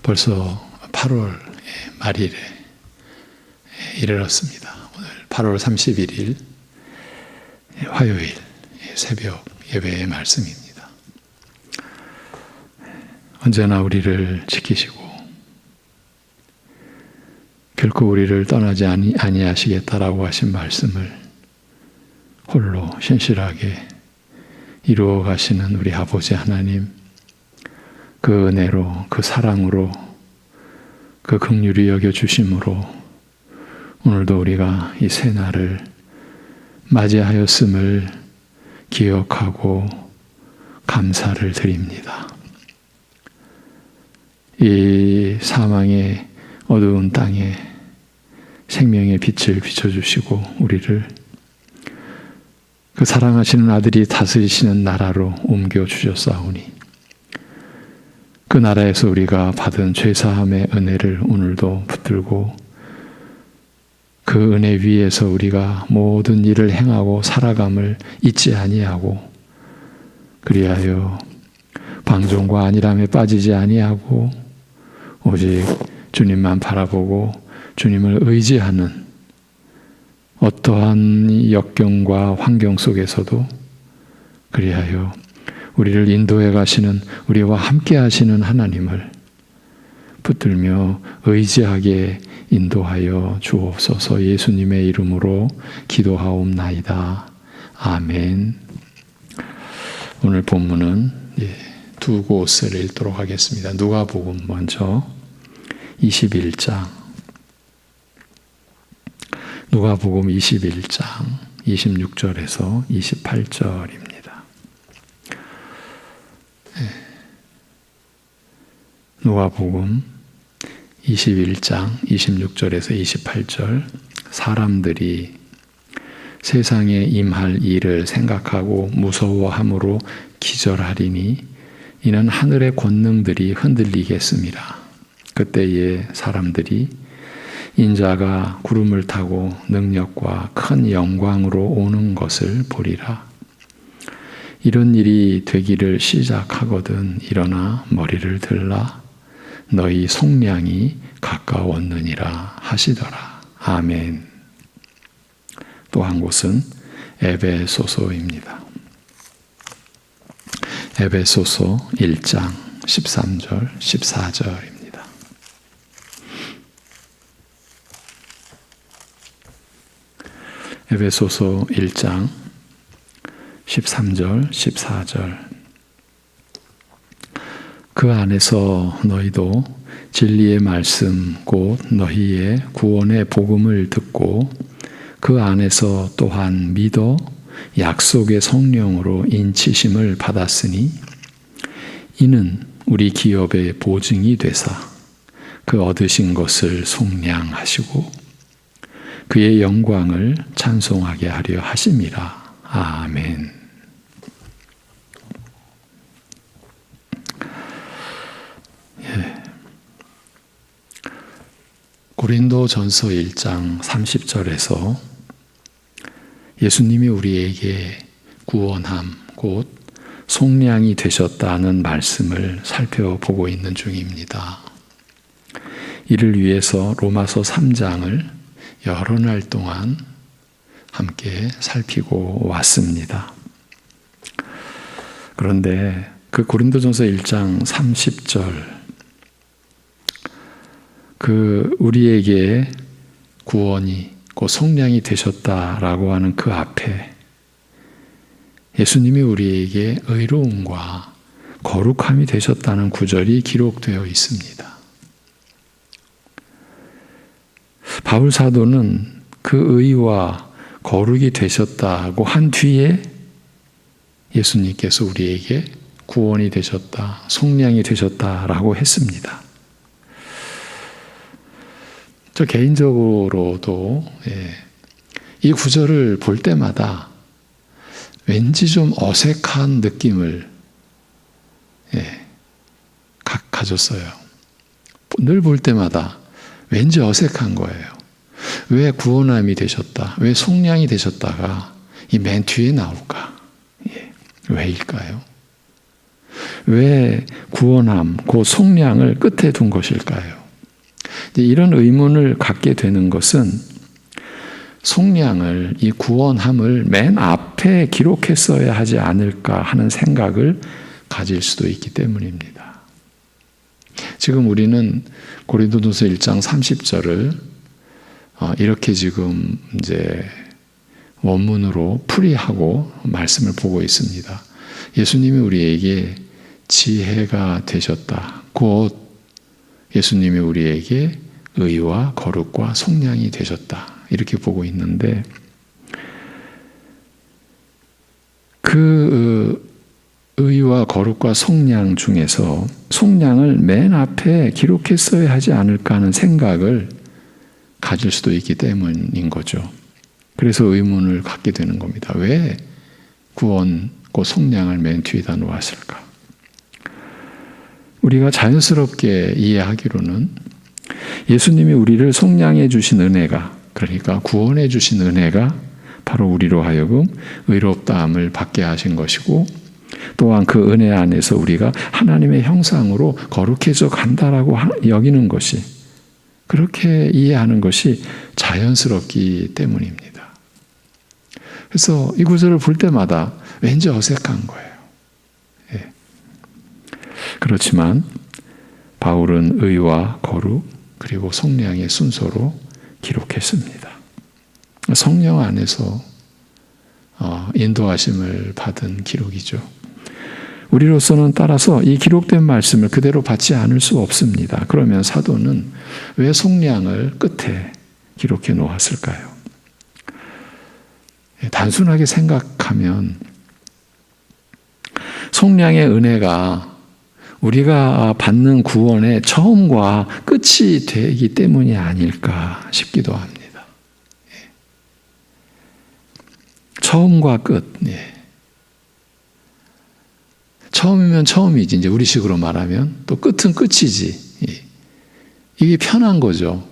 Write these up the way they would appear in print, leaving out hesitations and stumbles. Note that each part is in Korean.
벌써 8월 말일에 이르렀습니다. 오늘 8월 31일 화요일 새벽 예배의 말씀입니다. 언제나 우리를 지키시고 결코 우리를 떠나지 아니하시겠다라고 하신 말씀을 홀로 신실하게 이루어 가시는 우리 아버지 하나님, 그 은혜로, 그 사랑으로, 그 긍휼히 여겨주심으로 오늘도 우리가 이 새날을 맞이하였음을 기억하고 감사를 드립니다. 이 사망의 어두운 땅에 생명의 빛을 비춰주시고 우리를 그 사랑하시는 아들이 다스리시는 나라로 옮겨주셨사오니 그 나라에서 우리가 받은 죄사함의 은혜를 오늘도 붙들고 그 은혜 위에서 우리가 모든 일을 행하고 살아감을 잊지 아니하고 그리하여 방종과 안일함에 빠지지 아니하고 오직 주님만 바라보고 주님을 의지하는 어떠한 역경과 환경 속에서도 그리하여 우리를 인도해 가시는 우리와 함께 하시는 하나님을 붙들며 의지하게 인도하여 주옵소서. 예수님의 이름으로 기도하옵나이다. 아멘. 오늘 본문은 두 곳을 읽도록 하겠습니다. 누가복음 먼저 21장 누가복음 21장 26절에서 28절입니다. 누가복음 21장 26절에서 28절 사람들이 세상에 임할 일을 생각하고 무서워함으로 기절하리니 이는 하늘의 권능들이 흔들리겠습니다. 그때에 사람들이 인자가 구름을 타고 능력과 큰 영광으로 오는 것을 보리라. 이런 일이 되기를 시작하거든 일어나 머리를 들라. 너희 속량이 가까웠느니라 하시더라. 아멘. 또 한 곳은 에베소서입니다. 에베소서 1장 13절 14절입니다. 에베소서 1장 13절 14절 그 안에서 너희도 진리의 말씀 곧 너희의 구원의 복음을 듣고 그 안에서 또한 믿어 약속의 성령으로 인치심을 받았으니 이는 우리 기업의 보증이 되사 그 얻으신 것을 속량하시고 그의 영광을 찬송하게 하려 하심이라. 아멘. 고린도전서 1장 30절에서 예수님이 우리에게 구원함 곧 속량이 되셨다는 말씀을 살펴보고 있는 중입니다. 이를 위해서 로마서 3장을 여러 날 동안 함께 살피고 왔습니다. 그런데 그 고린도전서 1장 30절 그 우리에게 구원이 곧 속량이 되셨다라고 하는 그 앞에 예수님이 우리에게 의로움과 거룩함이 되셨다는 구절이 기록되어 있습니다. 바울 사도는 그 의와 거룩이 되셨다고 한 뒤에 예수님께서 우리에게 구원이 되셨다, 속량이 되셨다라고 했습니다. 저 개인적으로도 이 구절을 볼 때마다 왠지 좀 어색한 느낌을 가졌어요. 늘 볼 때마다 왠지 어색한 거예요. 왜 구원함이 되셨다, 왜 속량이 되셨다가 이 맨 뒤에 나올까? 왜일까요? 왜 구원함, 그 속량을 끝에 둔 것일까요? 이런 의문을 갖게 되는 것은 속량을, 이 구원함을 맨 앞에 기록했어야 하지 않을까 하는 생각을 가질 수도 있기 때문입니다. 지금 우리는 고린도전서 1장 30절을 이렇게 지금 이제 원문으로 풀이하고 말씀을 보고 있습니다. 예수님이 우리에게 지혜가 되셨다. 곧 예수님이 우리에게 의와 거룩과 속량이 되셨다. 이렇게 보고 있는데 그 의와 거룩과 속량 중에서 속량을 맨 앞에 기록했어야 하지 않을까 하는 생각을 가질 수도 있기 때문인 거죠. 그래서 의문을 갖게 되는 겁니다. 왜 구원, 그 속량을 맨 뒤에다 놓았을까? 우리가 자연스럽게 이해하기로는 예수님이 우리를 속량해 주신 은혜가, 그러니까 구원해 주신 은혜가 바로 우리로 하여금 의롭다함을 받게 하신 것이고, 또한 그 은혜 안에서 우리가 하나님의 형상으로 거룩해져 간다라고 여기는 것이, 그렇게 이해하는 것이 자연스럽기 때문입니다. 그래서 이 구절을 볼 때마다 왠지 어색한 거예요. 예. 그렇지만 바울은 의와 거룩 그리고 속량의 순서로 기록했습니다. 성령 안에서 인도하심을 받은 기록이죠. 우리로서는 따라서 이 기록된 말씀을 그대로 받지 않을 수 없습니다. 그러면 사도는 왜 속량을 끝에 기록해 놓았을까요? 단순하게 생각하면 속량의 은혜가 우리가 받는 구원의 처음과 끝이 되기 때문이 아닐까 싶기도 합니다. 처음과 끝. 처음이면 처음이지. 이제 우리식으로 말하면 또 끝은 끝이지. 이게 편한 거죠.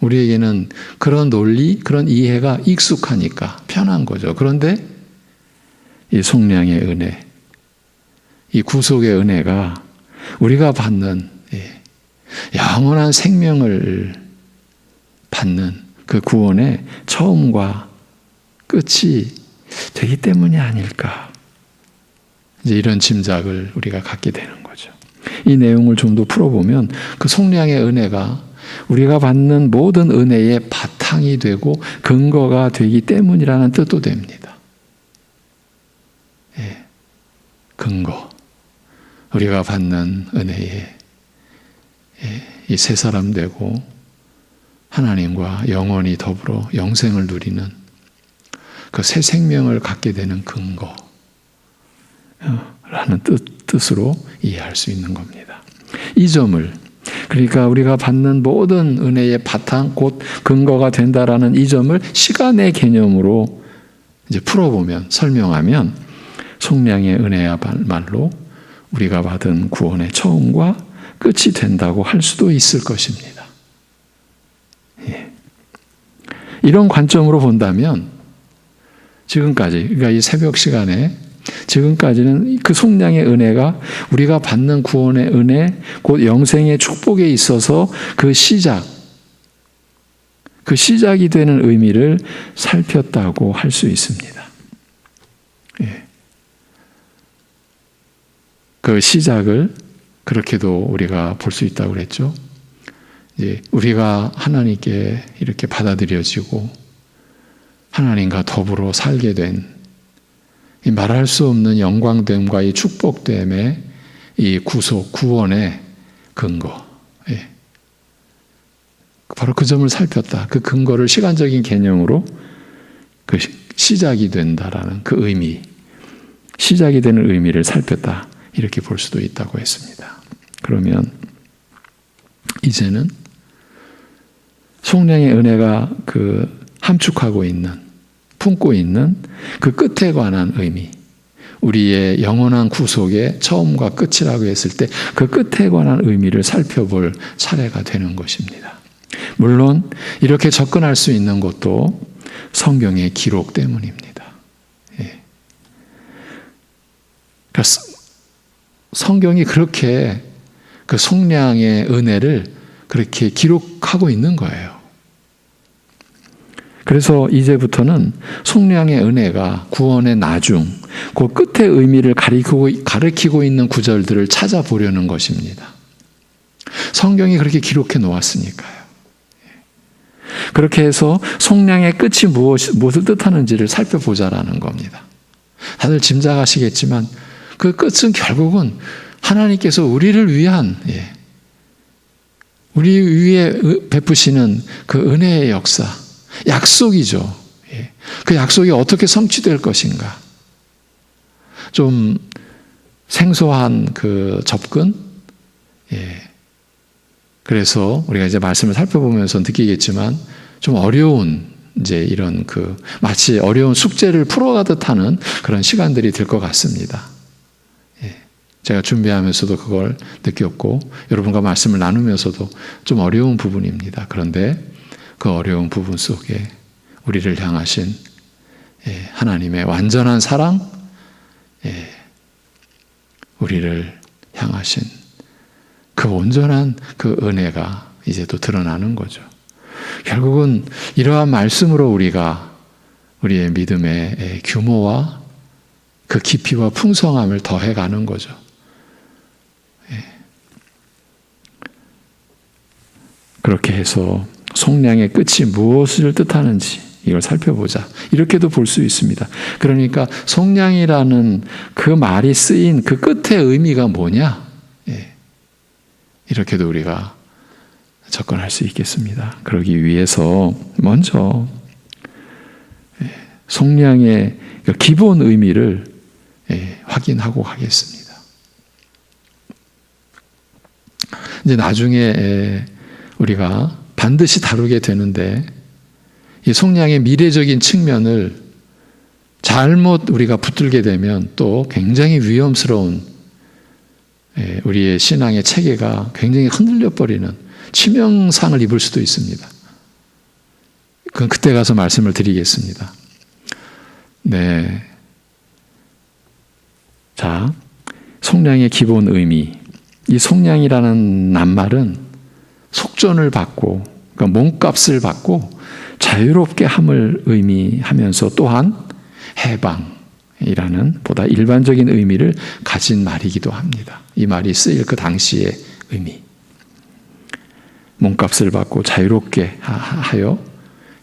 우리에게는 그런 논리, 그런 이해가 익숙하니까 편한 거죠. 그런데 이 속량의 은혜, 이 구속의 은혜가 우리가 받는 영원한 생명을 받는 그 구원의 처음과 끝이 되기 때문이 아닐까. 이제 이런 짐작을 우리가 갖게 되는 거죠. 이 내용을 좀 더 풀어보면 그 속량의 은혜가 우리가 받는 모든 은혜의 바탕이 되고 근거가 되기 때문이라는 뜻도 됩니다. 근거. 우리가 받는 은혜에 이 새 사람 되고 하나님과 영원히 더불어 영생을 누리는 그 새 생명을 갖게 되는 근거라는 뜻으로 이해할 수 있는 겁니다. 이 점을, 그러니까 우리가 받는 모든 은혜의 바탕, 곧 근거가 된다라는 이 점을 시간의 개념으로 이제 풀어보면, 설명하면 속량의 은혜야말로 우리가 받은 구원의 처음과 끝이 된다고 할 수도 있을 것입니다. 이런 관점으로 본다면 지금까지, 그러니까 이 새벽 시간에 지금까지는 그 속량의 은혜가 우리가 받는 구원의 은혜, 곧 영생의 축복에 있어서 그 시작이 되는 의미를 살폈다고 할 수 있습니다. 그 시작을 그렇게도 우리가 볼 수 있다고 그랬죠. 이제 우리가 하나님께 이렇게 받아들여지고 하나님과 더불어 살게 된 이 말할 수 없는 영광됨과 이 축복됨의 이 구속, 구원의 근거. 바로 그 점을 살폈다. 그 근거를 시간적인 개념으로 그 시작이 된다라는 그 의미, 시작이 되는 의미를 살폈다. 이렇게 볼 수도 있다고 했습니다. 그러면 이제는 속량의 은혜가 그 함축하고 있는, 품고 있는 그 끝에 관한 의미, 우리의 영원한 구속의 처음과 끝이라고 했을 때 그 끝에 관한 의미를 살펴볼 차례가 되는 것입니다. 물론 이렇게 접근할 수 있는 것도 성경의 기록 때문입니다. 그러니까 성경이 그렇게 그 속량의 은혜를 그렇게 기록하고 있는 거예요. 그래서 이제부터는 속량의 은혜가 구원의 나중, 그 끝의 의미를 가리키고 있는 구절들을 찾아보려는 것입니다. 성경이 그렇게 기록해 놓았으니까요. 그렇게 해서 속량의 끝이 무엇을 뜻하는지를 살펴보자라는 겁니다. 다들 짐작하시겠지만 그 끝은 결국은 하나님께서 우리를 위한, 우리 위에 베푸시는 그 은혜의 역사, 약속이죠. 그 약속이 어떻게 성취될 것인가. 좀 생소한 그 접근. 그래서 우리가 이제 말씀을 살펴보면서 느끼겠지만 좀 어려운 이제 이런 그 마치 어려운 숙제를 풀어가듯 하는 그런 시간들이 될 것 같습니다. 제가 준비하면서도 그걸 느꼈고 여러분과 말씀을 나누면서도 좀 어려운 부분입니다. 그런데 그 어려운 부분 속에 우리를 향하신 하나님의 완전한 사랑, 우리를 향하신 그 온전한 그 은혜가 이제 또 드러나는 거죠. 결국은 이러한 말씀으로 우리가 우리의 믿음의 규모와 그 깊이와 풍성함을 더해가는 거죠. 그렇게 해서 속량의 끝이 무엇을 뜻하는지 이걸 살펴보자. 이렇게도 볼 수 있습니다. 그러니까 속량이라는 그 말이 쓰인 그 끝의 의미가 뭐냐? 이렇게도 우리가 접근할 수 있겠습니다. 그러기 위해서 먼저 속량의 기본 의미를 확인하고 가겠습니다. 이제 나중에 우리가 반드시 다루게 되는데 이 속량의 미래적인 측면을 잘못 우리가 붙들게 되면 또 굉장히 위험스러운 우리의 신앙의 체계가 굉장히 흔들려 버리는 치명상을 입을 수도 있습니다. 그건 그때 가서 말씀을 드리겠습니다. 네. 자, 속량의 기본 의미. 이 속량이라는 낱말은 속전을 받고, 그러니까 몸값을 받고 자유롭게 함을 의미하면서 또한 해방이라는 보다 일반적인 의미를 가진 말이기도 합니다. 이 말이 쓰일 그 당시의 의미. 몸값을 받고 자유롭게 하여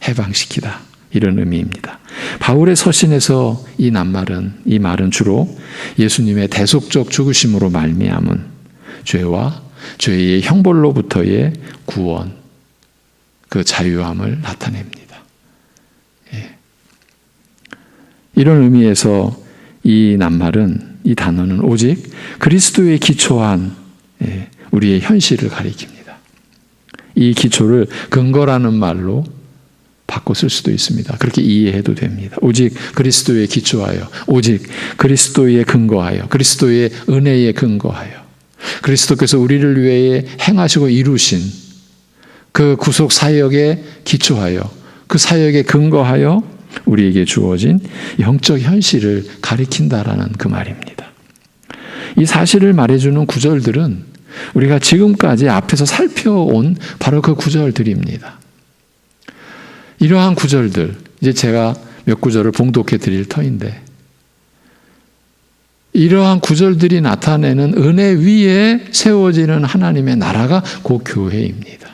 해방시키다. 이런 의미입니다. 바울의 서신에서 이 말은 주로 예수님의 대속적 죽으심으로 말미암은 죄와 죄의 형벌로부터의 구원, 그 자유함을 나타냅니다. 이런 의미에서 이 낱말은, 이 단어는 오직 그리스도에 기초한 우리의 현실을 가리킵니다. 이 기초를 근거라는 말로 바꿔 쓸 수도 있습니다. 그렇게 이해해도 됩니다. 오직 그리스도에 기초하여, 오직 그리스도에 근거하여, 그리스도의 은혜에 근거하여, 그리스도께서 우리를 위해 행하시고 이루신 그 구속 사역에 기초하여, 그 사역에 근거하여 우리에게 주어진 영적 현실을 가리킨다라는 그 말입니다. 이 사실을 말해주는 구절들은 우리가 지금까지 앞에서 살펴온 바로 그 구절들입니다. 이러한 구절들, 이제 제가 몇 구절을 봉독해 드릴 터인데, 이러한 구절들이 나타내는 은혜 위에 세워지는 하나님의 나라가 그 교회입니다.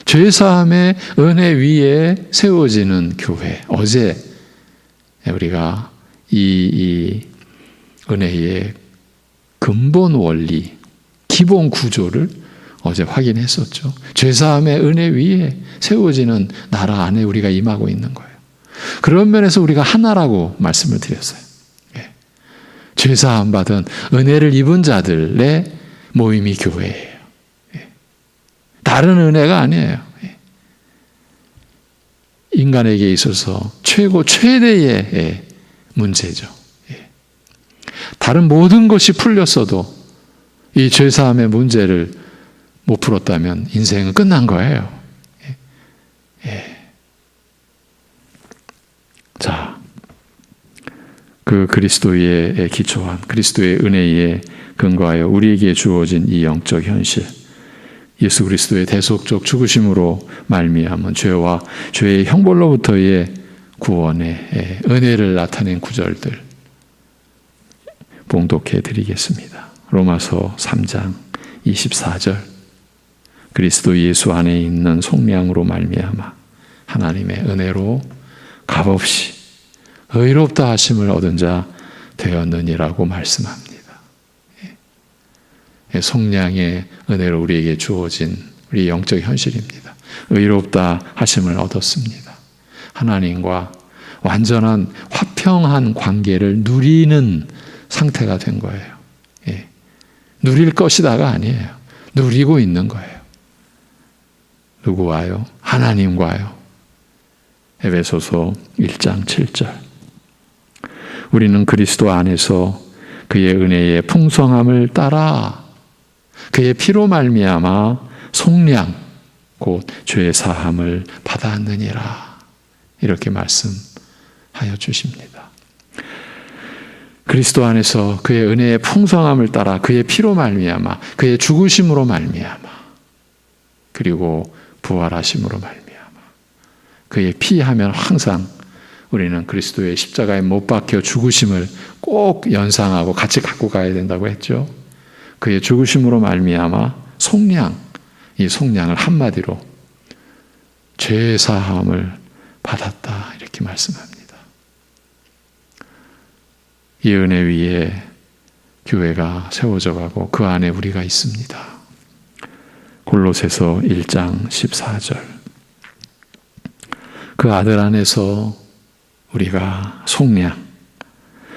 죄사함의 은혜 위에 세워지는 교회. 어제 우리가 이 은혜의 근본 원리, 기본 구조를 어제 확인했었죠. 죄사함의 은혜 위에 세워지는 나라 안에 우리가 임하고 있는 거예요. 그런 면에서 우리가 하나라고 말씀을 드렸어요. 죄사함 받은 은혜를 입은 자들의 모임이 교회예요. 다른 은혜가 아니에요. 인간에게 있어서 최대의 문제죠. 다른 모든 것이 풀렸어도 이 죄사함의 문제를 못 풀었다면 인생은 끝난 거예요. 자, 그 그리스도에 기초한 그리스도의 은혜에 근거하여 우리에게 주어진 이 영적 현실, 예수 그리스도의 대속적 죽으심으로 말미암은 죄와 죄의 형벌로부터의 구원의 은혜를 나타낸 구절들 봉독해 드리겠습니다. 로마서 3장 24절, 그리스도 예수 안에 있는 속량으로 말미암아 하나님의 은혜로 값없이 의롭다 하심을 얻은 자 되었느니라고 말씀합니다. 속량의 은혜로 우리에게 주어진 우리 영적 현실입니다. 의롭다 하심을 얻었습니다. 하나님과 완전한 화평한 관계를 누리는 상태가 된 거예요. 누릴 것이다가 아니에요. 누리고 있는 거예요. 누구와요? 하나님과요. 에베소서 1장 7절. 우리는 그리스도 안에서 그의 은혜의 풍성함을 따라 그의 피로 말미암아 속량 곧 죄 사함을 받았느니라. 이렇게 말씀하여 주십니다. 그리스도 안에서 그의 은혜의 풍성함을 따라 그의 피로 말미암아 그의 죽으심으로 말미암아 그리고 부활하심으로 말미암아. 그의 피 하면 항상 우리는 그리스도의 십자가에 못 박혀 죽으심을 꼭 연상하고 같이 갖고 가야 된다고 했죠. 그의 죽으심으로 말미암아 속량, 이 속량을 한마디로 죄 사함을 받았다 이렇게 말씀합니다. 이 은혜 위에 교회가 세워져 가고 그 안에 우리가 있습니다. 골로새서 1장 14절. 그 아들 안에서 우리가 속량,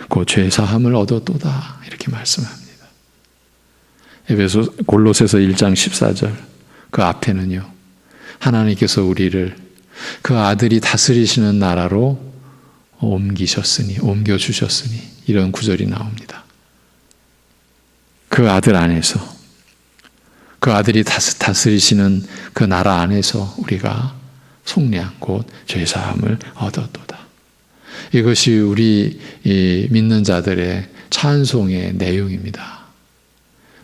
그 죄 사함을 얻었도다 이렇게 말씀합니다. 골로새서 1장 14절 그 앞에는요, 하나님께서 우리를 그 아들이 다스리시는 나라로 옮겨주셨으니 이런 구절이 나옵니다. 그 아들 안에서, 그 아들이 다스리시는 그 나라 안에서 우리가 속량 곧 죄사함을 얻었도다. 이것이 우리 믿는 자들의 찬송의 내용입니다.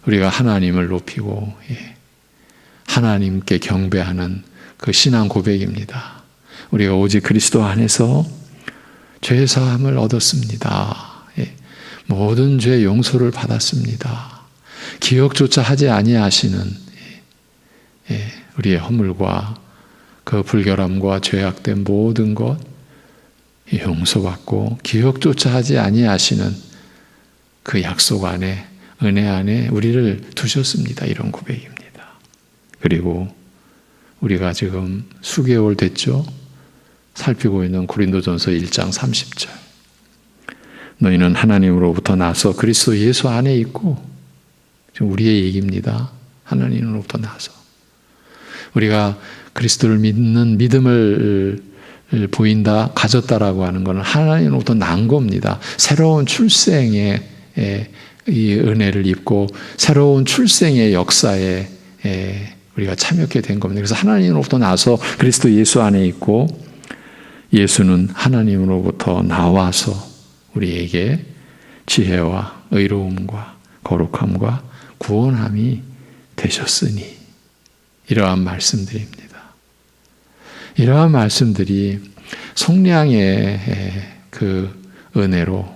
우리가 하나님을 높이고 하나님께 경배하는 그 신앙 고백입니다. 우리가 오직 그리스도 안에서 죄사함을 얻었습니다. 모든 죄 용서를 받았습니다. 기억조차 하지 아니하시는 우리의 허물과 그 불결함과 죄악된 모든 것 용서받고 기억조차 하지 아니하시는 그 약속 안에, 은혜 안에 우리를 두셨습니다. 이런 고백입니다. 그리고 우리가 지금 수개월 됐죠? 살피고 있는 고린도전서 1장 30절. 너희는 하나님으로부터 나서 그리스도 예수 안에 있고, 지금 우리의 얘기입니다. 하나님으로부터 나서. 우리가 그리스도를 믿는 믿음을 보인다, 가졌다라고 하는 것은 하나님으로부터 난 겁니다. 새로운 출생의 이 은혜를 입고 새로운 출생의 역사에 우리가 참여하게 된 겁니다. 그래서 하나님으로부터 나서 그리스도 예수 안에 있고, 예수는 하나님으로부터 나와서 우리에게 지혜와 의로움과 거룩함과 구원함이 되셨으니, 이러한 말씀들입니다. 이러한 말씀들이 속량의 그 은혜로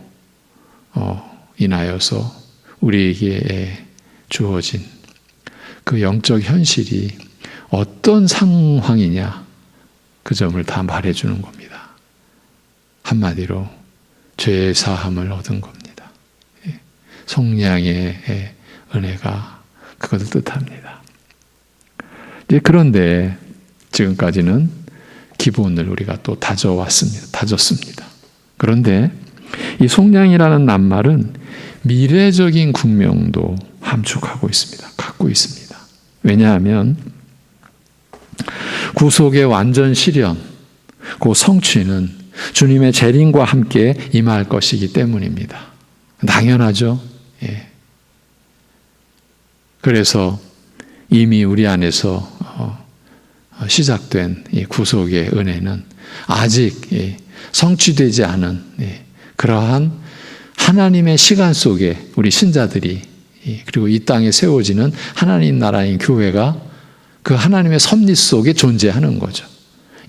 인하여서 우리에게 주어진 그 영적 현실이 어떤 상황이냐, 그 점을 다 말해주는 겁니다. 한마디로 죄의 사함을 얻은 겁니다. 속량의 은혜가 그것을 뜻합니다. 그런데 지금까지는 기본을 우리가 또 다졌습니다. 그런데 이 속량이라는 낱말은 미래적인 국명도 함축하고 있습니다. 갖고 있습니다. 왜냐하면 구속의 완전 실현, 그 성취는 주님의 재림과 함께 임할 것이기 때문입니다. 당연하죠. 그래서 이미 우리 안에서 시작된 이 구속의 은혜는 아직 성취되지 않은 그러한 하나님의 시간 속에 우리 신자들이, 그리고 이 땅에 세워지는 하나님 나라인 교회가 그 하나님의 섭리 속에 존재하는 거죠.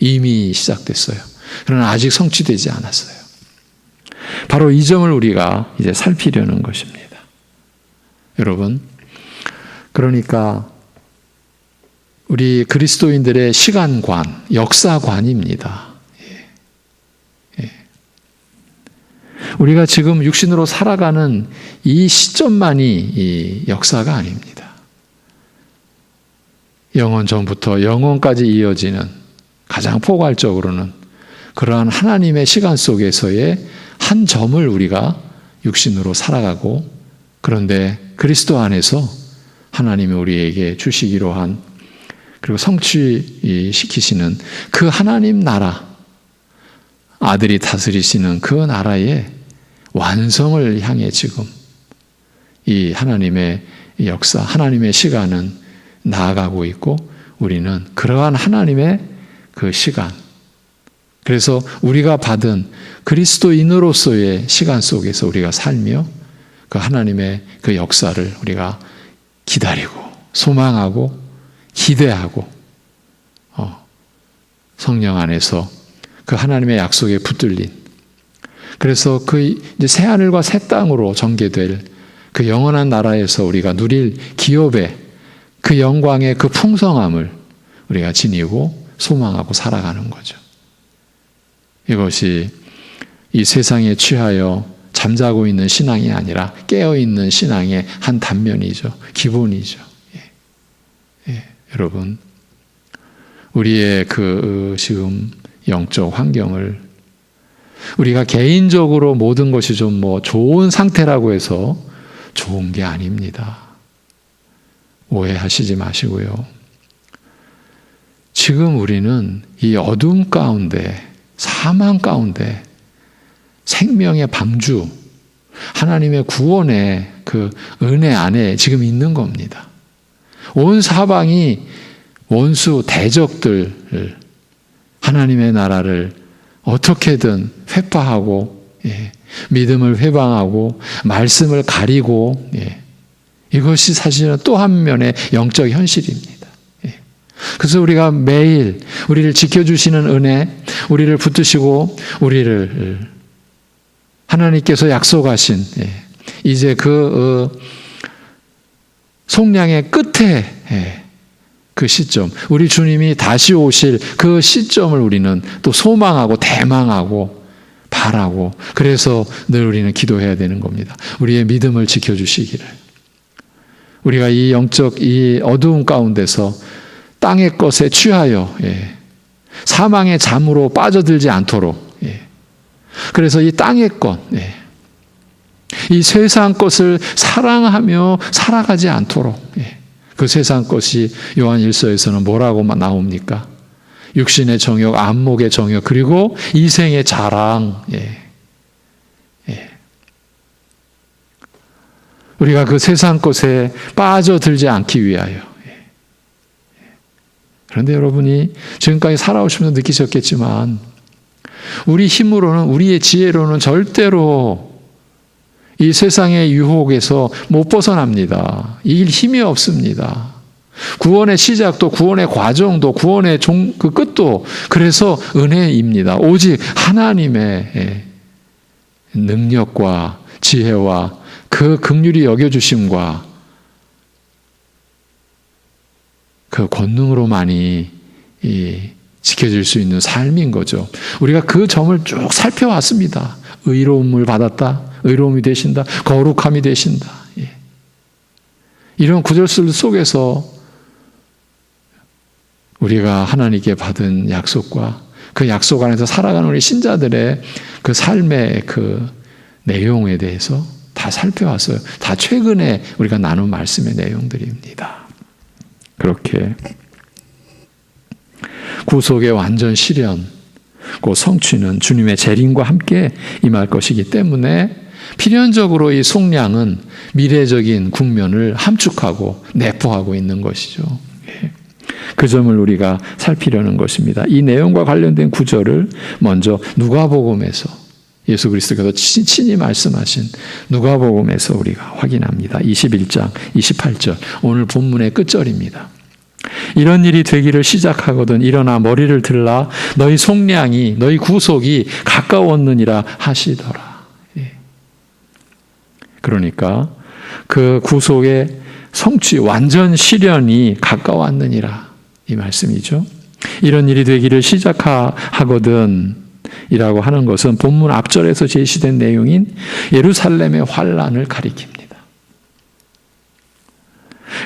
이미 시작됐어요. 그러나 아직 성취되지 않았어요. 바로 이 점을 우리가 이제 살피려는 것입니다. 여러분, 그러니까 우리 그리스도인들의 시간관, 역사관입니다. 우리가 지금 육신으로 살아가는 이 시점만이 이 역사가 아닙니다. 영원 전부터 영원까지 이어지는, 가장 포괄적으로는 그러한 하나님의 시간 속에서의 한 점을 우리가 육신으로 살아가고, 그런데 그리스도 안에서 하나님이 우리에게 주시기로 한, 그리고 성취시키시는 그 하나님 나라, 아들이 다스리시는 그 나라의 완성을 향해 지금 이 하나님의 역사, 하나님의 시간은 나아가고 있고, 우리는 그러한 하나님의 그 시간, 그래서 우리가 받은 그리스도인으로서의 시간 속에서 우리가 살며 그 하나님의 그 역사를 우리가 기다리고 소망하고 기대하고 성령 안에서 그 하나님의 약속에 붙들린, 그래서 그 이제 새 하늘과 새 땅으로 전개될 그 영원한 나라에서 우리가 누릴 기업의 그 영광의 그 풍성함을 우리가 지니고 소망하고 살아가는 거죠. 이것이 이 세상에 취하여 잠자고 있는 신앙이 아니라 깨어있는 신앙의 한 단면이죠. 기본이죠. 여러분, 우리의 그 지금 영적 환경을 우리가 개인적으로 모든 것이 좀 좋은 상태라고 해서 좋은 게 아닙니다. 오해하시지 마시고요. 지금 우리는 이 어둠 가운데, 사망 가운데 생명의 방주, 하나님의 구원의 그 은혜 안에 지금 있는 겁니다. 온 사방이 원수 대적들, 하나님의 나라를 어떻게든 회파하고, 믿음을 회방하고, 말씀을 가리고, 이것이 사실은 또 한 면의 영적 현실입니다. 그래서 우리가 매일 우리를 지켜주시는 은혜, 우리를 붙드시고 우리를 하나님께서 약속하신 이제 그 속량의 끝에 그 시점, 우리 주님이 다시 오실 그 시점을 우리는 또 소망하고 대망하고 바라고, 그래서 늘 우리는 기도해야 되는 겁니다. 우리의 믿음을 지켜주시기를. 우리가 이 영적 이 어두운 가운데서 땅의 것에 취하여 사망의 잠으로 빠져들지 않도록, 그래서 이 땅의 것, 이 세상 것을 사랑하며 살아가지 않도록, 그 세상 것이 요한 1서에서는 뭐라고 나옵니까? 육신의 정욕, 안목의 정욕, 그리고 이생의 자랑. 우리가 그 세상 것에 빠져들지 않기 위하여. 그런데 여러분이 지금까지 살아오시면서 느끼셨겠지만, 우리 힘으로는, 우리의 지혜로는 절대로 이 세상의 유혹에서 못 벗어납니다. 이길 힘이 없습니다. 구원의 시작도, 구원의 과정도, 구원의 그 끝도 그래서 은혜입니다. 오직 하나님의 능력과 지혜와 그 긍휼히 여겨주심과 그 권능으로만이 지켜질 수 있는 삶인 거죠. 우리가 그 점을 쭉 살펴왔습니다. 의로움을 받았다. 의로움이 되신다. 거룩함이 되신다. 이런 구절들 속에서 우리가 하나님께 받은 약속과 그 약속 안에서 살아가는 우리 신자들의 그 삶의 그 내용에 대해서 다 살펴왔어요. 다 최근에 우리가 나눈 말씀의 내용들입니다. 그렇게 구속의 완전 실현, 그 성취는 주님의 재림과 함께 임할 것이기 때문에 필연적으로 이 속량은 미래적인 국면을 함축하고 내포하고 있는 것이죠. 그 점을 우리가 살피려는 것입니다. 이 내용과 관련된 구절을 먼저 누가복음에서 예수 그리스도께서 친히 말씀하신 누가복음에서 우리가 확인합니다. 21장 28절 오늘 본문의 끝절입니다. 이런 일이 되기를 시작하거든 일어나 머리를 들라 너희 속량이 너희 구속이 가까웠느니라 하시더라. 그러니까 그 구속의 성취 완전 실현이 가까웠느니라 이 말씀이죠. 이런 일이 되기를 시작하거든 이라고 하는 것은 본문 앞절에서 제시된 내용인 예루살렘의 환란을 가리킵니다.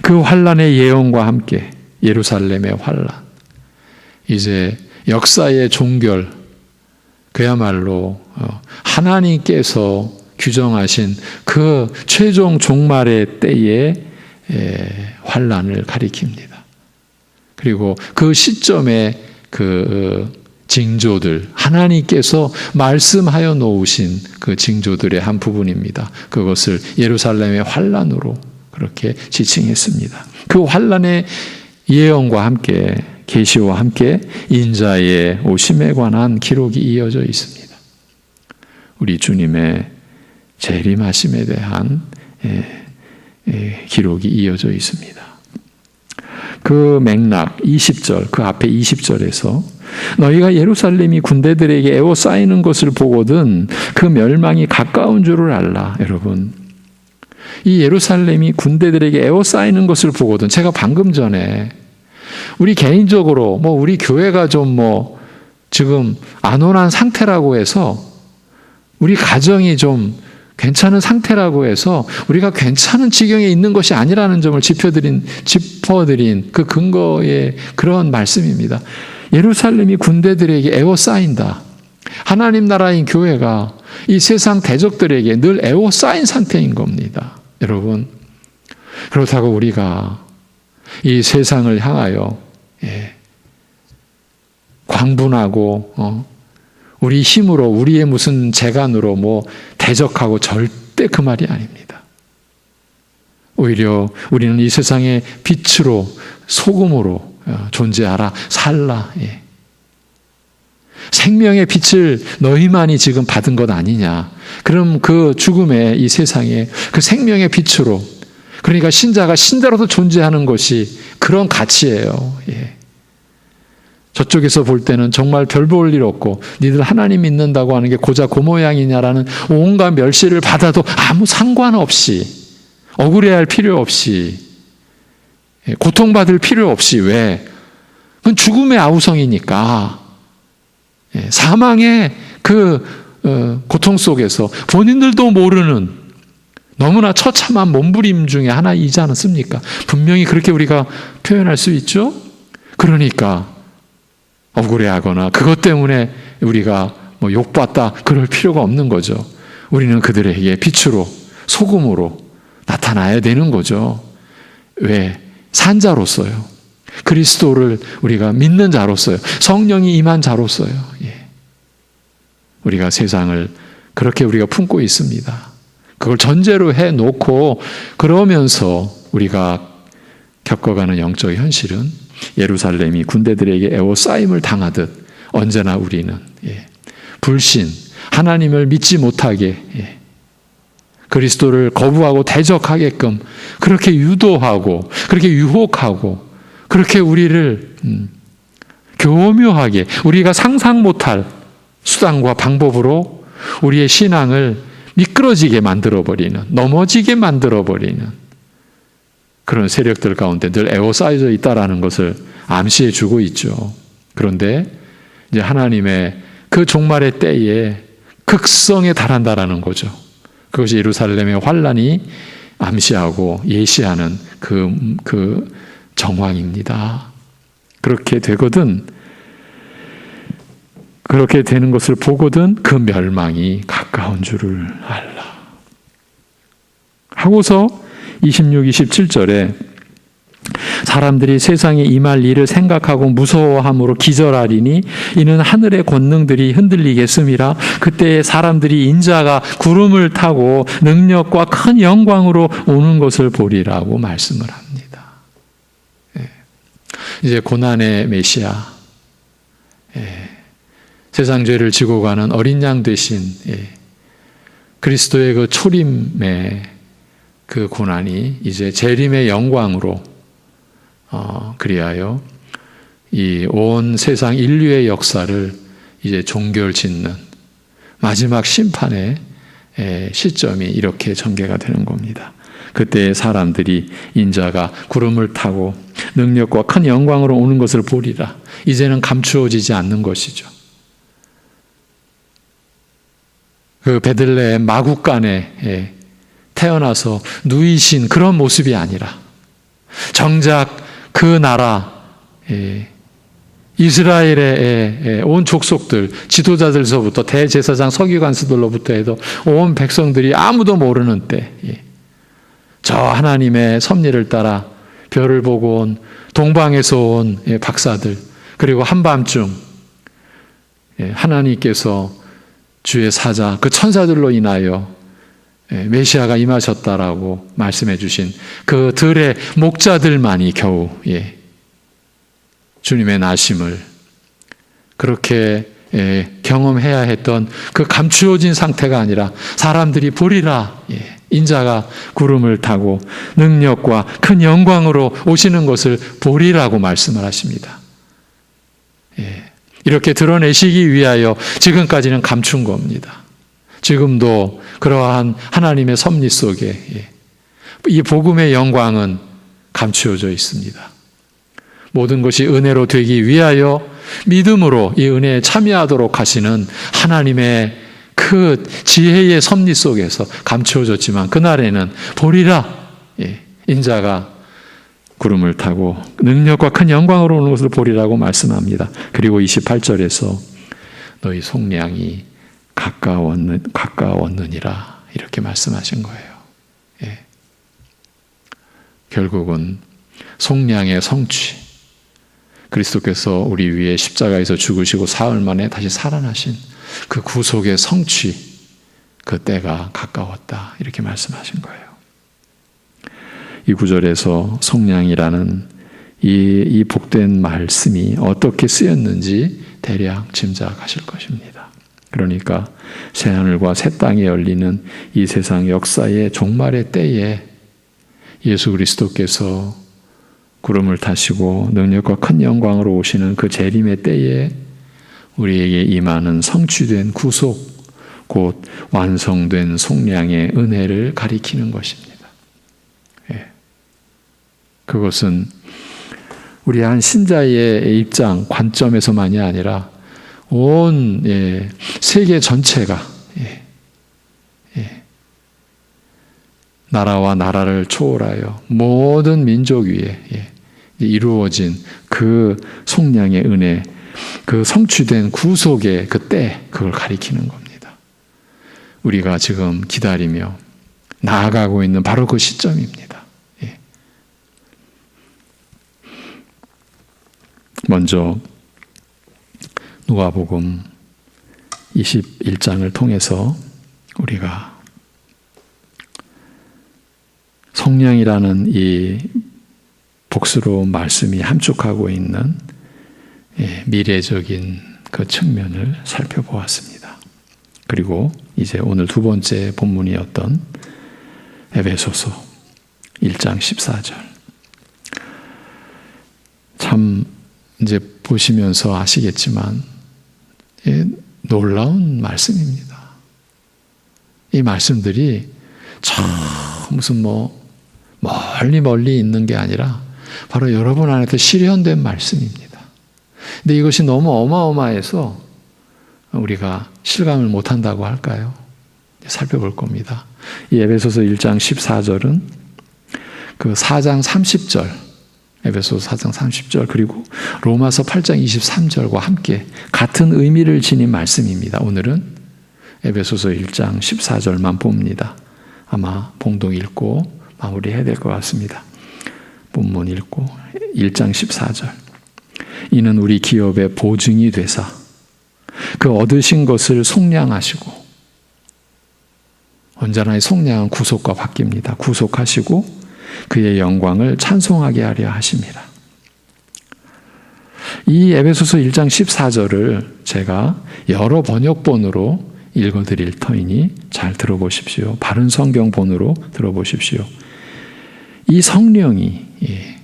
그 환란의 예언과 함께 예루살렘의 환란, 이제 역사의 종결, 그야말로 하나님께서 규정하신 그 최종 종말의 때의 환란을 가리킵니다. 그리고 그 시점에 그 징조들, 하나님께서 말씀하여 놓으신 그 징조들의 한 부분입니다. 그것을 예루살렘의 환란으로 그렇게 지칭했습니다. 그 환란의 예언과 함께 계시와 함께 인자의 오심에 관한 기록이 이어져 있습니다. 우리 주님의 재림하심에 대한 기록이 이어져 있습니다. 그 맥락 20절, 그 앞에 20절에서 너희가 예루살렘이 군대들에게 에워싸이는 것을 보거든 그 멸망이 가까운 줄을 알라. 여러분, 이 예루살렘이 군대들에게 에워싸이는 것을 보거든, 제가 방금 전에 우리 개인적으로 우리 교회가 좀 지금 안온한 상태라고 해서, 우리 가정이 좀 괜찮은 상태라고 해서 우리가 괜찮은 지경에 있는 것이 아니라는 점을 짚어드린 그 근거의 그런 말씀입니다. 예루살렘이 군대들에게 에워싸인다. 하나님 나라인 교회가 이 세상 대적들에게 늘 에워싸인 상태인 겁니다. 여러분, 그렇다고 우리가 이 세상을 향하여 광분하고 우리 힘으로, 우리의 무슨 재간으로 대적하고 절대 그 말이 아닙니다. 오히려 우리는 이 세상의 빛으로, 소금으로 존재하라, 살라. 생명의 빛을 너희만이 지금 받은 것 아니냐. 그럼 그 죽음의 이 세상에 그 생명의 빛으로, 그러니까 신자가 신자로도 존재하는 것이 그런 가치예요. 저쪽에서 볼 때는 정말 별 볼 일 없고 니들 하나님 믿는다고 하는 게 고작 그 모양이냐라는 온갖 멸시를 받아도 아무 상관없이, 억울해할 필요 없이, 고통받을 필요 없이. 왜? 그건 죽음의 아우성이니까. 사망의 그 고통 속에서 본인들도 모르는 너무나 처참한 몸부림 중에 하나이지 않습니까? 분명히 그렇게 우리가 표현할 수 있죠. 그러니까 억울해하거나 그것 때문에 우리가 욕받다 그럴 필요가 없는 거죠. 우리는 그들에게 빛으로, 소금으로 나타나야 되는 거죠. 왜? 산자로서요. 그리스도를 우리가 믿는 자로서요. 성령이 임한 자로서요. 우리가 세상을 그렇게 우리가 품고 있습니다. 그걸 전제로 해놓고 그러면서 우리가 겪어가는 영적 현실은 예루살렘이 군대들에게 에워싸임을 당하듯 언제나 우리는 불신, 하나님을 믿지 못하게, 그리스도를 거부하고 대적하게끔 그렇게 유도하고 그렇게 유혹하고 그렇게 우리를 교묘하게 우리가 상상 못할 수단과 방법으로 우리의 신앙을 미끄러지게 만들어버리는, 넘어지게 만들어버리는 그런 세력들 가운데 늘 에워싸여져 있다라는 것을 암시해 주고 있죠. 그런데 이제 하나님의 그 종말의 때에 극성에 달한다라는 거죠. 그것이 예루살렘의 환란이 암시하고 예시하는 그 정황입니다. 그렇게 되거든, 그렇게 되는 것을 보거든 그 멸망이 가까운 줄을 알라. 하고서 26, 27절에 사람들이 세상에 임할 일을 생각하고 무서워함으로 기절하리니 이는 하늘의 권능들이 흔들리겠음이라. 그때 사람들이 인자가 구름을 타고 능력과 큰 영광으로 오는 것을 보리라고 말씀을 합니다. 이제 고난의 메시아, 세상 죄를 지고 가는 어린 양 되신 그리스도의 그 초림의 그 고난이 이제 재림의 영광으로 그리하여 이 온 세상 인류의 역사를 이제 종결짓는 마지막 심판의 시점이 이렇게 전개가 되는 겁니다. 그때 사람들이 인자가 구름을 타고 능력과 큰 영광으로 오는 것을 보리라. 이제는 감추어지지 않는 것이죠. 그 베들레헴 마구간에 태어나서 누이신 그런 모습이 아니라 정작 그 나라 이스라엘의 온 족속들, 지도자들서부터 대제사장 서기관수들로부터 해도 온 백성들이 아무도 모르는 때 저 하나님의 섭리를 따라 별을 보고 온 동방에서 온 박사들, 그리고 한밤중 하나님께서 주의 사자, 그 천사들로 인하여 메시아가 임하셨다라고 말씀해 주신 그 들의 목자들만이 겨우 주님의 나심을 그렇게 경험해야 했던 그 감추어진 상태가 아니라 사람들이 보리라. 인자가 구름을 타고 능력과 큰 영광으로 오시는 것을 보리라고 말씀을 하십니다. 이렇게 드러내시기 위하여 지금까지는 감춘 겁니다. 지금도 그러한 하나님의 섭리 속에 이 복음의 영광은 감추어져 있습니다. 모든 것이 은혜로 되기 위하여 믿음으로 이 은혜에 참여하도록 하시는 하나님의 그 지혜의 섭리 속에서 감추어졌지만 그날에는 보리라. 인자가 구름을 타고 능력과 큰 영광으로 오는 것을 보리라고 말씀합니다. 그리고 28절에서 너희 속량이 가까웠느니라 이렇게 말씀하신 거예요. 결국은 속량의 성취, 그리스도께서 우리 위해 십자가에서 죽으시고 사흘 만에 다시 살아나신 그 구속의 성취, 그 때가 가까웠다 이렇게 말씀하신 거예요. 이 구절에서 속량이라는 이 복된 말씀이 어떻게 쓰였는지 대략 짐작하실 것입니다. 그러니까 새하늘과 새 땅이 열리는 이 세상 역사의 종말의 때에 예수 그리스도께서 구름을 타시고 능력과 큰 영광으로 오시는 그 재림의 때에 우리에게 임하는 성취된 구속, 곧 완성된 속량의 은혜를 가리키는 것입니다. 그것은 우리 한 신자의 입장, 관점에서만이 아니라 온 세계 전체가 나라와 나라를 초월하여 모든 민족 위에 이루어진 그 속량의 은혜, 그 성취된 구속의 그 때, 그걸 가리키는 겁니다. 우리가 지금 기다리며 나아가고 있는 바로 그 시점입니다. 먼저 누가복음 21장을 통해서 우리가 속량이라는 이 복스러운 말씀이 함축하고 있는 미래적인 그 측면을 살펴보았습니다. 그리고 이제 오늘 두 번째 본문이었던 에베소서 1장 14절. 참 이제 보시면서 아시겠지만 놀라운 말씀입니다. 이 말씀들이 참 무슨 멀리 있는 게 아니라 바로 여러분 안에서 실현된 말씀입니다. 근데 이것이 너무 어마어마해서 우리가 실감을 못한다고 할까요? 살펴볼 겁니다. 이 에베소서 1장 14절은 그 4장 30절, 에베소서 4장 30절 그리고 로마서 8장 23절과 함께 같은 의미를 지닌 말씀입니다. 오늘은 에베소서 1장 14절만 봅니다. 아마 봉독 읽고 마무리해야 될 것 같습니다. 본문 읽고 1장 14절. 이는 우리 기업의 보증이 되사 그 얻으신 것을 속량하시고, 언제나 이 속량은 구속과 바뀝니다. 구속하시고 그의 영광을 찬송하게 하려 하심이라. 이 에베소서 1장 14절을 제가 여러 번역본으로 읽어드릴 터이니 잘 들어보십시오. 바른 성경본으로 들어보십시오. 이 성령이,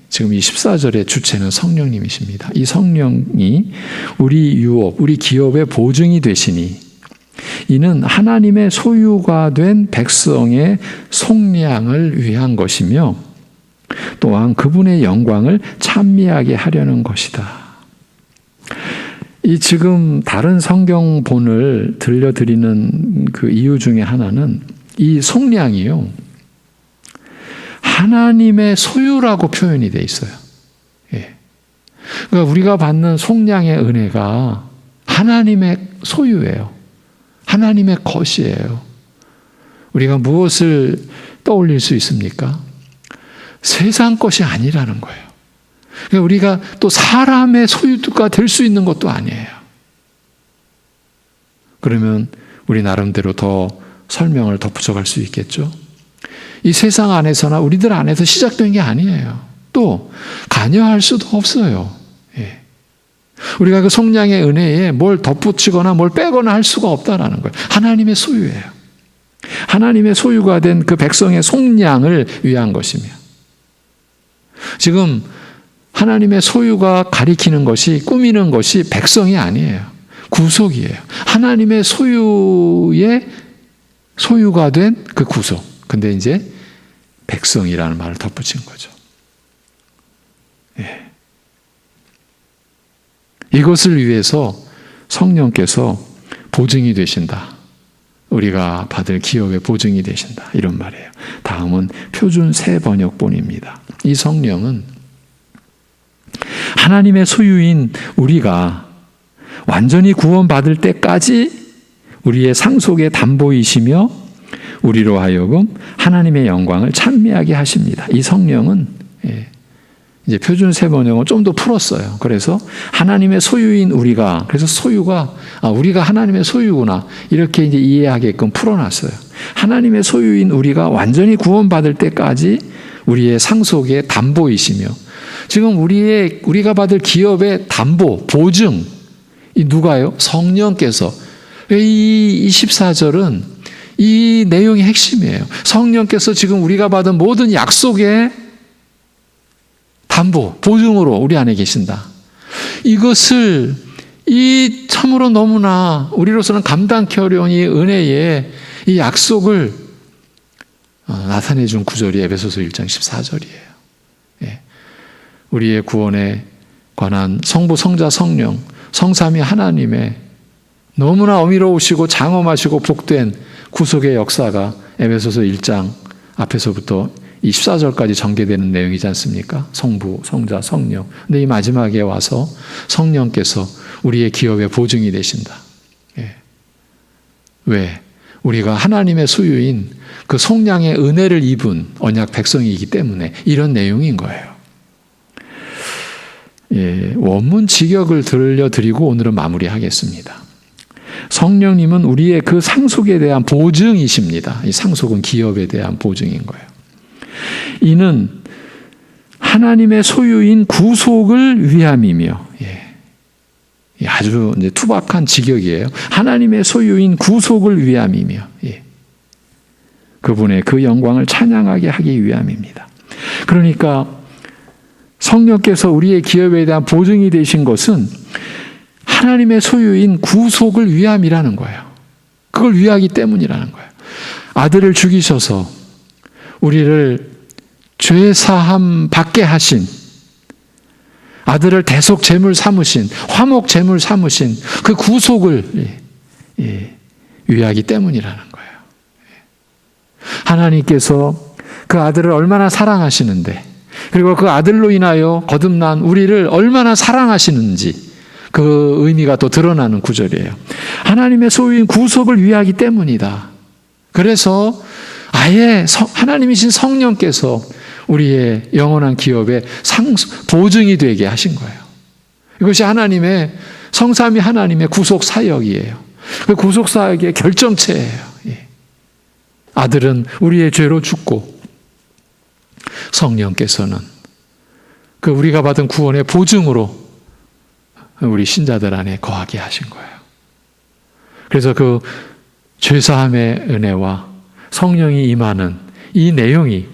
지금 이 14절의 주체는 성령님이십니다. 이 성령이 우리 유업, 우리 기업의 보증이 되시니 이는 하나님의 소유가 된 백성의 속량을 위한 것이며 또한 그분의 영광을 찬미하게 하려는 것이다. 이 지금 다른 성경본을 들려드리는 그 이유 중에 하나는 이 속량이요, 하나님의 소유라고 표현이 돼 있어요. 그러니까 우리가 받는 속량의 은혜가 하나님의 소유예요. 하나님의 것이에요. 우리가 무엇을 떠올릴 수 있습니까? 세상 것이 아니라는 거예요. 그러니까 우리가 또 사람의 소유가 될 수 있는 것도 아니에요. 그러면 우리 나름대로 더 설명을 덧붙여갈 수 있겠죠. 이 세상 안에서나 우리들 안에서 시작된 게 아니에요. 또 관여할 수도 없어요. 우리가 그 속량의 은혜에 뭘 덧붙이거나 뭘 빼거나 할 수가 없다라는 거예요. 하나님의 소유예요. 하나님의 소유가 된 그 백성의 속량을 위한 것이며, 지금 하나님의 소유가 가리키는 것이, 꾸미는 것이 백성이 아니에요. 구속이에요. 하나님의 소유가 된 그 구속. 근데 이제 백성이라는 말을 덧붙인 거죠. 이것을 위해서 성령께서 보증이 되신다. 우리가 받을 기업의 보증이 되신다. 이런 말이에요. 다음은 표준 새 번역본입니다. 이 성령은 하나님의 소유인 우리가 완전히 구원받을 때까지 우리의 상속의 담보이시며 우리로 하여금 하나님의 영광을 찬미하게 하십니다. 이 성령은 이제 표준 새 번역은 좀 더 풀었어요. 그래서 하나님의 소유인 우리가, 그래서 소유가 우리가 하나님의 소유구나 이렇게 이제 이해하게끔 풀어놨어요. 하나님의 소유인 우리가 완전히 구원받을 때까지 우리의 상속의 담보이시며, 지금 우리가 받을 기업의 담보, 보증, 이 누가요? 성령께서. 이 14절은 이 내용이 핵심이에요. 성령께서 지금 우리가 받은 모든 약속의 담보, 보증으로 우리 안에 계신다. 이것을 이 참으로 너무나 우리로서는 감당하기 어려운 이 은혜의 이 약속을 나타내 준 구절이 에베소서 1장 14절이에요. 우리의 구원에 관한 성부, 성자, 성령, 성삼위 하나님의 너무나 어미로우시고 장엄하시고 복된 구속의 역사가 에베소서 1장 앞에서부터 24절까지 전개되는 내용이지 않습니까? 성부, 성자, 성령. 근데 이 마지막에 와서 성령께서 우리의 기업의 보증이 되신다. 왜? 우리가 하나님의 소유인 그 속량의 은혜를 입은 언약 백성이기 때문에 이런 내용인 거예요. 원문 직역을 들려드리고 오늘은 마무리하겠습니다. 성령님은 우리의 그 상속에 대한 보증이십니다. 이 상속은 기업에 대한 보증인 거예요. 이는 하나님의 소유인 구속을 위함이며, 아주 이제 투박한 직역이에요. 하나님의 소유인 구속을 위함이며, 그분의 그 영광을 찬양하게 하기 위함입니다. 그러니까 성령께서 우리의 기업에 대한 보증이 되신 것은 하나님의 소유인 구속을 위함이라는 거예요. 그걸 위하기 때문이라는 거예요. 아들을 죽이셔서 우리를 죄사함 받게 하신, 아들을 대속 제물 삼으신, 화목 제물 삼으신 그 구속을 위하기 때문이라는 거예요. 하나님께서 그 아들을 얼마나 사랑하시는데, 그리고 그 아들로 인하여 거듭난 우리를 얼마나 사랑하시는지 그 의미가 또 드러나는 구절이에요. 하나님의 소유인 구속을 위하기 때문이다. 그래서 아예 하나님이신 성령께서 우리의 영원한 기업의 보증이 되게 하신 거예요. 이것이 하나님의, 성삼위 하나님의 구속 사역이에요. 그 구속 사역의 결정체예요. 아들은 우리의 죄로 죽고 성령께서는 그 우리가 받은 구원의 보증으로 우리 신자들 안에 거하게 하신 거예요. 그래서 그 죄사함의 은혜와 성령이 임하는 이 내용이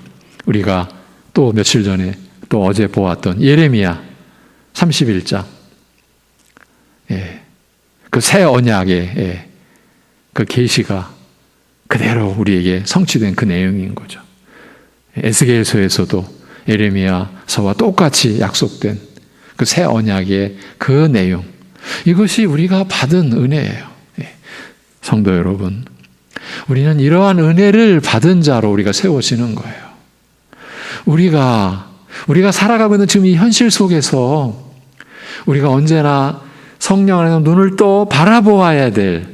우리가 또 며칠 전에 또 어제 보았던 예레미야 31장, 그 새 언약의 그 계시가 그대로 우리에게 성취된 그 내용인 거죠. 에스겔서에서도 예레미야서와 똑같이 약속된 그 새 언약의 그 내용, 이것이 우리가 받은 은혜예요. 성도 여러분, 우리는 이러한 은혜를 받은 자로 우리가 세워지는 거예요. 우리가 살아가고 있는 지금 이 현실 속에서 우리가 언제나 성령 안에서 눈을 떠 바라보아야 될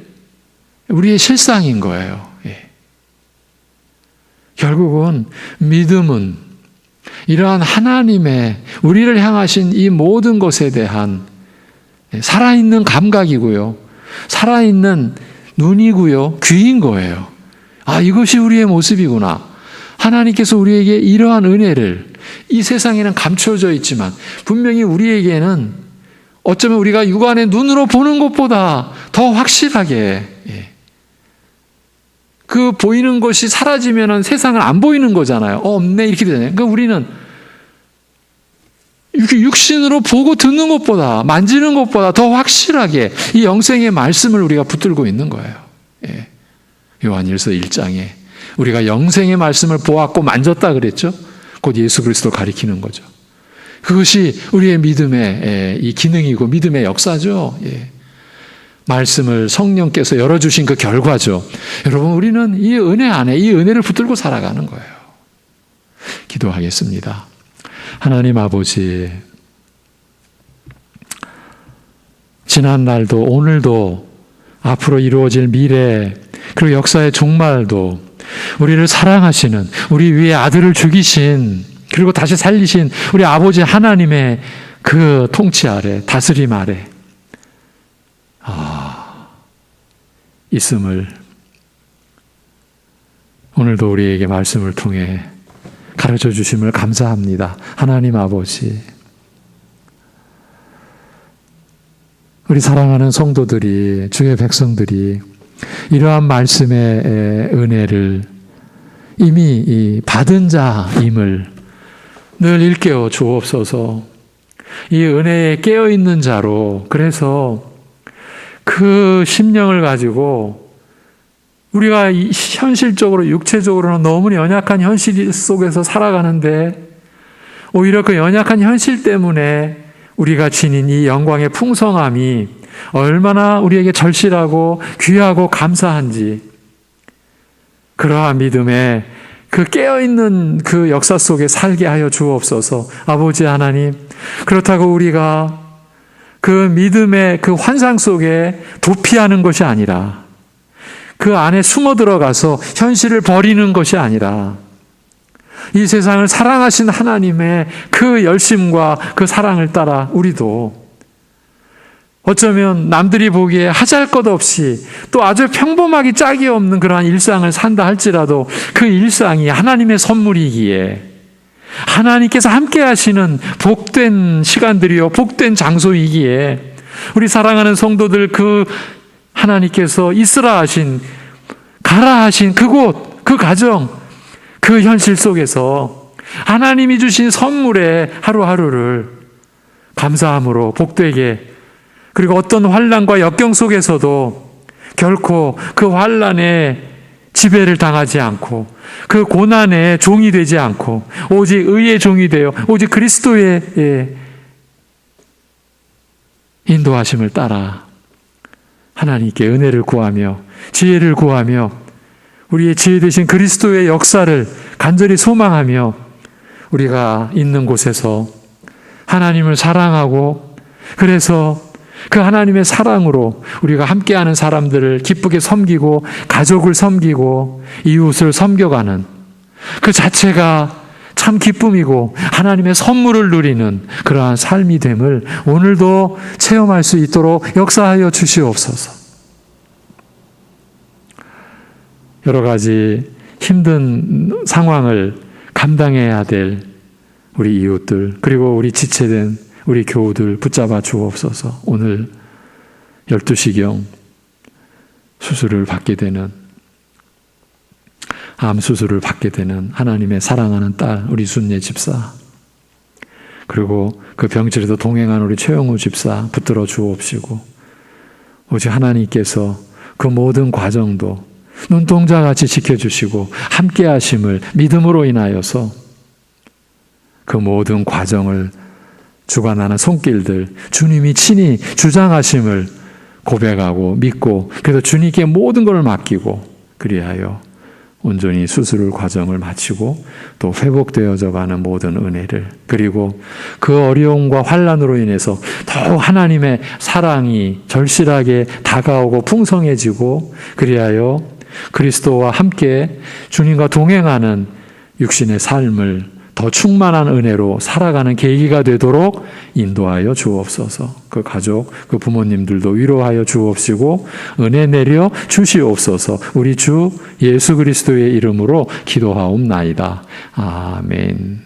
우리의 실상인 거예요. 결국은 믿음은 이러한 하나님의 우리를 향하신 이 모든 것에 대한 살아있는 감각이고요. 살아있는 눈이고요. 귀인 거예요. 아, 이것이 우리의 모습이구나. 하나님께서 우리에게 이러한 은혜를, 이 세상에는 감춰져 있지만 분명히 우리에게는 어쩌면 우리가 육안의 눈으로 보는 것보다 더 확실하게, 그 보이는 것이 사라지면 세상은 안 보이는 거잖아요. 없네 이렇게 되잖아요. 그러니까 우리는 이렇게 육신으로 보고 듣는 것보다, 만지는 것보다 더 확실하게 이 영생의 말씀을 우리가 붙들고 있는 거예요. 요한일서 1장에 우리가 영생의 말씀을 보았고 만졌다 그랬죠. 곧 예수 그리스도를 가리키는 거죠. 그것이 우리의 믿음의 이 기능이고 믿음의 역사죠. 말씀을 성령께서 열어주신 그 결과죠. 여러분, 우리는 이 은혜 안에 이 은혜를 붙들고 살아가는 거예요. 기도하겠습니다. 하나님 아버지, 지난 날도 오늘도 앞으로 이루어질 미래 그리고 역사의 종말도 우리를 사랑하시는, 우리 위에 아들을 죽이신, 그리고 다시 살리신 우리 아버지 하나님의 그 통치 아래, 다스림 아래 있음을 오늘도 우리에게 말씀을 통해 가르쳐 주심을 감사합니다. 하나님 아버지, 우리 사랑하는 성도들이, 주의 백성들이 이러한 말씀의 은혜를 이미 받은 자임을 늘 일깨워 주옵소서. 이 은혜에 깨어있는 자로, 그래서 그 심령을 가지고 우리가 현실적으로, 육체적으로는 너무 연약한 현실 속에서 살아가는데 오히려 그 연약한 현실 때문에 우리가 지닌 이 영광의 풍성함이 얼마나 우리에게 절실하고 귀하고 감사한지, 그러한 믿음에 그 깨어있는 그 역사 속에 살게 하여 주옵소서. 아버지 하나님, 그렇다고 우리가 그 믿음의 그 환상 속에 도피하는 것이 아니라, 그 안에 숨어 들어가서 현실을 버리는 것이 아니라, 이 세상을 사랑하신 하나님의 그 열심과 그 사랑을 따라 우리도 어쩌면 남들이 보기에 하잘것없이 또 아주 평범하기 짝이 없는 그러한 일상을 산다 할지라도 그 일상이 하나님의 선물이기에, 하나님께서 함께 하시는 복된 시간들이요, 복된 장소이기에, 우리 사랑하는 성도들 그 하나님께서 있으라 하신, 가라 하신 그곳, 그 가정, 그 현실 속에서 하나님이 주신 선물의 하루하루를 감사함으로 복되게, 그리고 어떤 환난과 역경 속에서도 결코 그 환난에 지배를 당하지 않고 그 고난의 종이 되지 않고 오직 의의 종이 되어 오직 그리스도의 인도하심을 따라 하나님께 은혜를 구하며 지혜를 구하며 우리의 지혜 되신 그리스도의 역사를 간절히 소망하며 우리가 있는 곳에서 하나님을 사랑하고, 그래서 그 하나님의 사랑으로 우리가 함께하는 사람들을 기쁘게 섬기고 가족을 섬기고 이웃을 섬겨가는 그 자체가 참 기쁨이고 하나님의 선물을 누리는 그러한 삶이 됨을 오늘도 체험할 수 있도록 역사하여 주시옵소서. 여러 가지 힘든 상황을 감당해야 될 우리 이웃들, 그리고 우리 지체된 우리 교우들 붙잡아 주옵소서. 오늘 12시경 수술을 받게 되는, 암 수술을 받게 되는 하나님의 사랑하는 딸 우리 순례 집사, 그리고 그 병실에도 동행한 우리 최영우 집사 붙들어 주옵시고, 오직 하나님께서 그 모든 과정도 눈동자같이 지켜주시고 함께 하심을 믿음으로 인하여서 그 모든 과정을 주관하는 손길들 주님이 친히 주장하심을 고백하고 믿고, 그래서 주님께 모든 것을 맡기고 그리하여 온전히 수술 과정을 마치고 또 회복되어져 가는 모든 은혜를, 그리고 그 어려움과 환난으로 인해서 더욱 하나님의 사랑이 절실하게 다가오고 풍성해지고, 그리하여 그리스도와 함께 주님과 동행하는 육신의 삶을 더 충만한 은혜로 살아가는 계기가 되도록 인도하여 주옵소서. 그 가족, 그 부모님들도 위로하여 주옵시고 은혜 내려 주시옵소서. 우리 주 예수 그리스도의 이름으로 기도하옵나이다. 아멘.